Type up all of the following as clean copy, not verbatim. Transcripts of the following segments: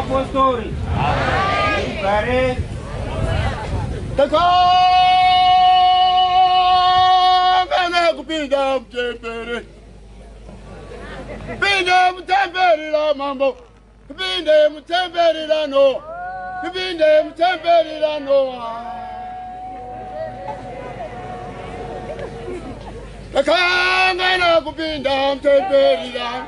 apostoli. Pare. Takana kupinda mtembere. Kupinda mtembere la mambo. Kupinda mtembere la no. Kupinda mtembere la no. Takana kupinda mtembere la.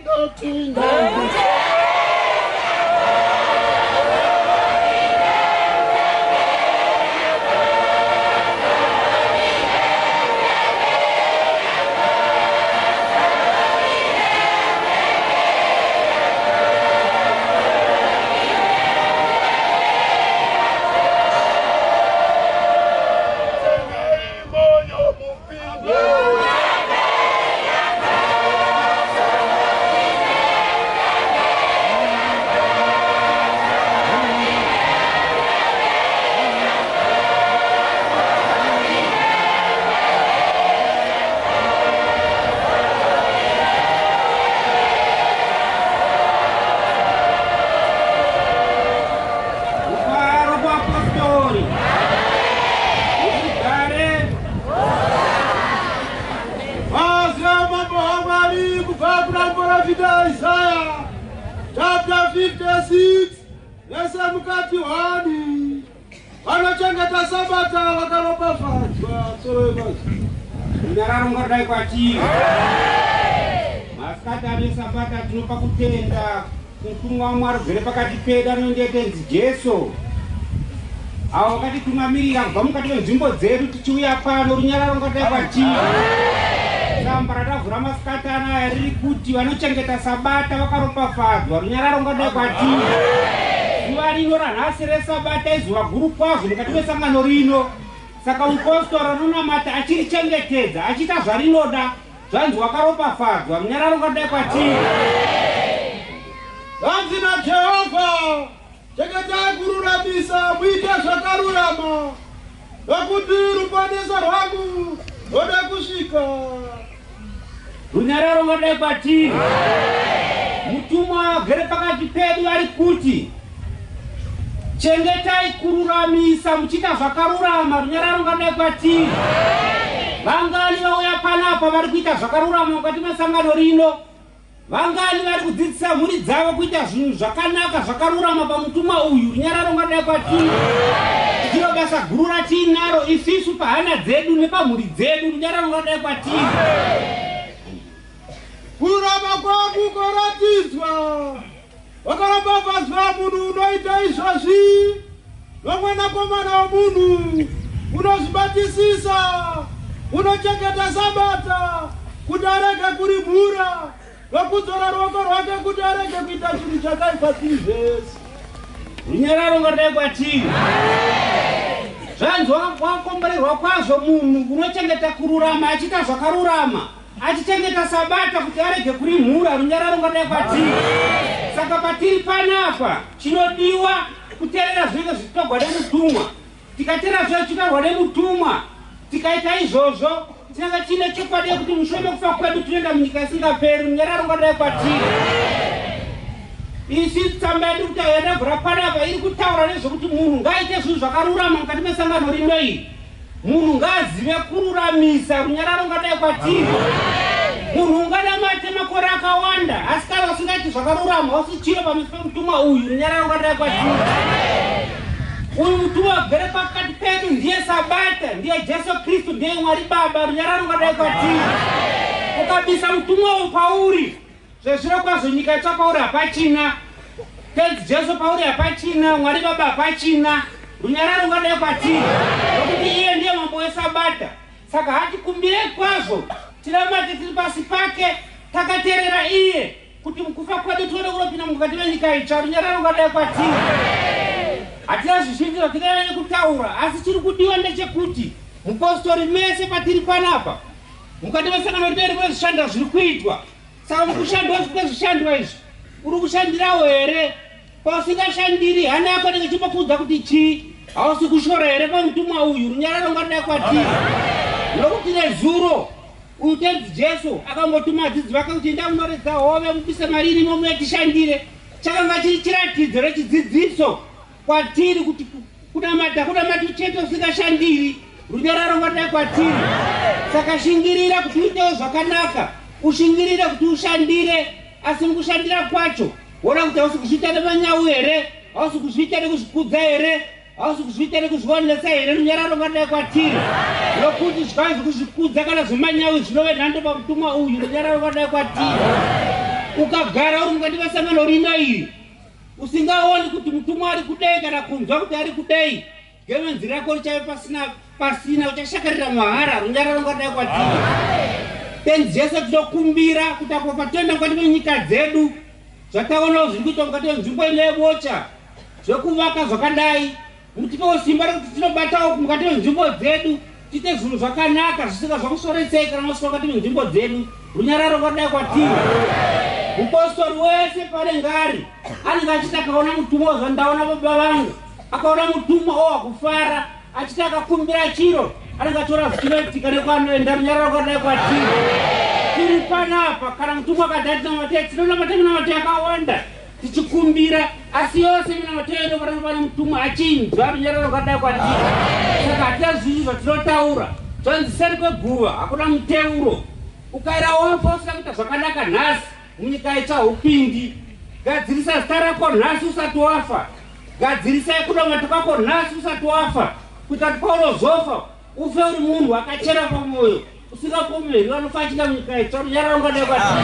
topinda Isaiah chapter 56 verse mukati wani vanochengetwa sabata vakaropafadzwa soro yebazi Nyararo dai kwati maskata ane sabata tinopa kutenda kutumwa Mwari gere pakati pedu anoendete Jesu avo vakatitumamirira kubva mukati menzvimbo dzedu tichiuya pano runyararo dai kwati Samba radavhura masikati anaya riri kuti vanochengeta sabata vakaropafadzwa runyararo dai kwati zuva rino ranhasi resabata izuva guru kwazvo mukati mesangano rino saka mupostora anonamata achirichengetedza achiita zvarinoda zvanzi wakaropafadzwa runyararo dai kwati zvanzi naJehovha chengetai kururamisa muite zvakarurama nokuti ruponeso rwangu rwode kusvika runyararo dai kwati mutumwa agere pakati pedu ari kuti chengetai kururamisa muchiita zvakarurama runyararo dai kwati vangani vauya panapa vari kuita zvakarurama mukati mesangano rino vangani vari kudzidzisa mhuri dzavo kuita zvinhu zvakanaka zvakarurama pamutumwa uyu runyararo dai kwati ndiro basa guru ratiinaro isisu pahana dzedu nepamhuri dzedu runyararo dai kwati kururama kwangu kwaratidzwa wakaropafadzwa munhu unoita izvozvi nomwanakomana womunhu unozvibatisisa unochengeta sabata kuti arege kurimhura nokudzora ruoko rwake kuti arege kuita chinhu chakaipa tiri zvese runyararo dai kwati zvanzi wakakomborerwa kwazvo munhu unochengeta kururama achiita zvakarurama achichengeta sabata kuti arege kurimhura runyararo dai kwati saka patiri panapa chinodiwa kuteerera zvinenge zvichitogwa nemutumwa tikateerera zvinenge zvichitogwa nemutumwa tikaita izvozvo tinenge tiine chokwadi yekuti mushure mekufa kwedu tinoenda munyika isingaperi runyararo dai kwati isi tsamba yedu kuti yandavhura panapa iri kutaura nezvekuti munhu ngaaite zvinhu zvakarurama mukati mesangano rino iri munhu ngaazive kururamisa runyararo dai kwati munhu ungadamate makore akawanda asi kana usingaiti zvakarurama usichiro pameso pemutumwa uyu runyararo dai kwati uyu mutumwa agere pakati pedu ndiye sabata ndiye Jesu Kristu ndiye Mwari Baba runyararo dai kwati ukabisa mutumwa uyu pauri zvezviro kwazvo nyika itsva pauri hapachina tenzi Jesu pauri hapachina Mwari Baba hapachina runyararo dai kwati nokuti iye ndiye mambo wesabata saka hatikumbirei kwazvo tiramate tiri pasi pake takateerera iye kuti mukufa kwedu tione kunopinda mukati menyika itsva runyararo dai kwati hatina zvizhinji zvatinganyanya kutaura asi chiri kudiwa ndechekuti mupostori mese patiri panapa mukati mesangano ribedu mune zvishanda zviri kuitwa saka mukushandwa kwezvishandwa izvi uri kushandirawo here pausingashandiri hana yako nenge chimbokuudza kuti chii hausi kushora here pamutumwa uyu runyararo dai kwati nokuti nezuro uyu tenzi Jesu akambotuma vadzidzi vake kuti enda munoredza hove mubise mariri momuye tishandire chakanga chiri chiratidzo rechidzidziso kwatiri kuti kunamati chete usingashandiri runyararo dai kwatiri saka shingirira kuti uitewo zvakanaka ushingirire kuti ushandire asi mukushandira kwacho wona kuti hausi kuzviita nemanyau here hausi kuzviita nekuzvikudza here hausi kuzviita nekuzvionesa here runyararo dai kwatiri nokuti zvikauya zvekuzvikudza kana zvemanyau zvinove nhando pamutumwa uyu runyararo dai kwatiri ukagara uri mukati mesangano rino iri usingaoni kuti mutumwa ari kudei kana kunzwa kuti ari kudei ngeve nzira yako richave pasina uchashakarira mahara runyararo ngadai kwatiri. Tenzi yese tinokumbira kuti apo patoenda mukati menyika dzedu zvataona zviri kuita mukati menzvimbo ine bocha zvekuvaka zvakadai mutipewo simba rekuti tinobatawo mukati menzvimbo dzedu tiite zvinhu zvakanaka zvisinga zvakusoretsei kana masvika mukati menzvimbo dzedu runyararo ngadai kwatiri. Mupostori wese panenge ari anenge achiti akaona mutumwa wezvandaona baba vangu akaona mutumwa owakufara achiti akakumbira chiro anenge achiona zvichinoitika nekwanoenda runyararo ngadai kwatiri. Tiri panapa kana mutumwa akadai tinamate tinonamate minamate yakawanda tichikumbira asi yose minamate yedu panenge pane mutumwa achinzwa runyararo ngadai kwatiri. Saka hatina zvizvi zvatinotaura zvanzi seri kweguva hakuna muteuro ukaira wafa usina kuita zvakanaka nhasi munyika ichaupindi. Gadzirisa zita rako nhasi usati wafa, gadzirisai kudamata kwako nhasi usati wafa kuita kuti paunozofa ufe uri munhu akachera pamwoyo usingapomeri vanofa achida munyika icha runyararo ngadai kwatiri.